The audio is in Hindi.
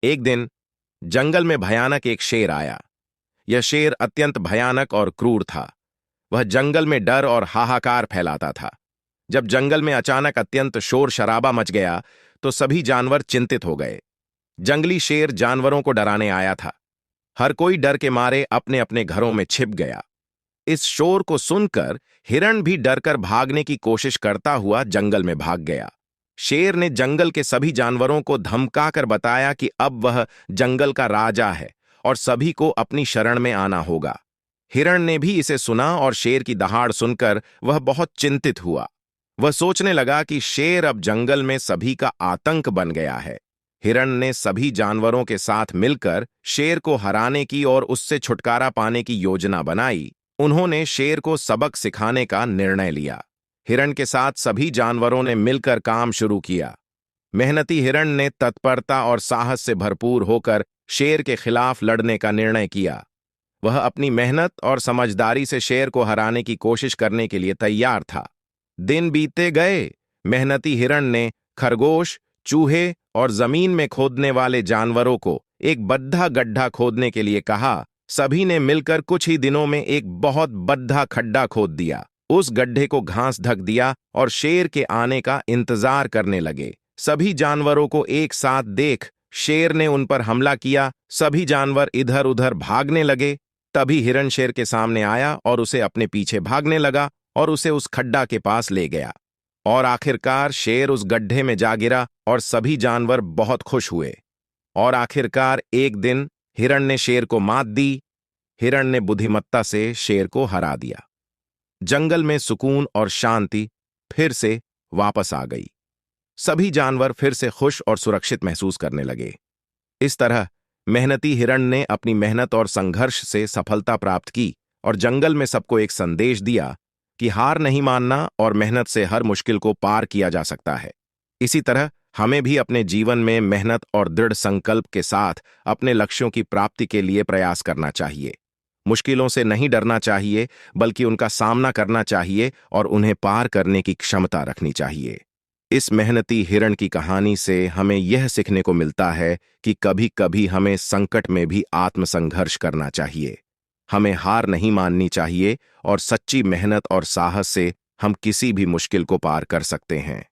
एक दिन जंगल में भयानक एक शेर आया। यह शेर अत्यंत भयानक और क्रूर था। वह जंगल में डर और हाहाकार फैलाता था। जब जंगल में अचानक अत्यंत शोर शराबा मच गया तो सभी जानवर चिंतित हो गए। जंगली शेर जानवरों को डराने आया था। हर कोई डर के मारे अपने अपने घरों में छिप गया। इस शोर को सुनकर हिरण भी डरकर भागने की कोशिश करता हुआ जंगल में भाग गया। शेर ने जंगल के सभी जानवरों को धमकाकर बताया कि अब वह जंगल का राजा है और सभी को अपनी शरण में आना होगा। हिरण ने भी इसे सुना और शेर की दहाड़ सुनकर वह बहुत चिंतित हुआ। वह सोचने लगा कि शेर अब जंगल में सभी का आतंक बन गया है। हिरण ने सभी जानवरों के साथ मिलकर शेर को हराने की और उससे छुटकारा पाने की योजना बनाई। उन्होंने शेर को सबक सिखाने का निर्णय लिया। हिरण के साथ सभी जानवरों ने मिलकर काम शुरू किया। मेहनती हिरण ने तत्परता और साहस से भरपूर होकर शेर के खिलाफ लड़ने का निर्णय किया। वह अपनी मेहनत और समझदारी से शेर को हराने की कोशिश करने के लिए तैयार था। दिन बीतते गए। मेहनती हिरण ने खरगोश, चूहे और जमीन में खोदने वाले जानवरों को एक बद्धा गड्ढा खोदने के लिए कहा। सभी ने मिलकर कुछ ही दिनों में एक बहुत बद्धा खड्डा खोद दिया। उस गड्ढे को घास ढक दिया और शेर के आने का इंतजार करने लगे। सभी जानवरों को एक साथ देख शेर ने उन पर हमला किया। सभी जानवर इधर उधर भागने लगे। तभी हिरण शेर के सामने आया और उसे अपने पीछे भागने लगा और उसे उस खड्डा के पास ले गया। और आखिरकार शेर उस गड्ढे में जा गिरा और सभी जानवर बहुत खुश हुए। और आखिरकार एक दिन हिरण ने शेर को मात दी। हिरण ने बुद्धिमत्ता से शेर को हरा दिया। जंगल में सुकून और शांति फिर से वापस आ गई। सभी जानवर फिर से खुश और सुरक्षित महसूस करने लगे। इस तरह मेहनती हिरण ने अपनी मेहनत और संघर्ष से सफलता प्राप्त की और जंगल में सबको एक संदेश दिया कि हार नहीं मानना और मेहनत से हर मुश्किल को पार किया जा सकता है। इसी तरह हमें भी अपने जीवन में मेहनत और दृढ़ संकल्प के साथ अपने लक्ष्यों की प्राप्ति के लिए प्रयास करना चाहिए। मुश्किलों से नहीं डरना चाहिए, बल्कि उनका सामना करना चाहिए और उन्हें पार करने की क्षमता रखनी चाहिए। इस मेहनती हिरण की कहानी से हमें यह सीखने को मिलता है कि कभी कभी हमें संकट में भी आत्मसंघर्ष करना चाहिए। हमें हार नहीं माननी चाहिए और सच्ची मेहनत और साहस से हम किसी भी मुश्किल को पार कर सकते हैं।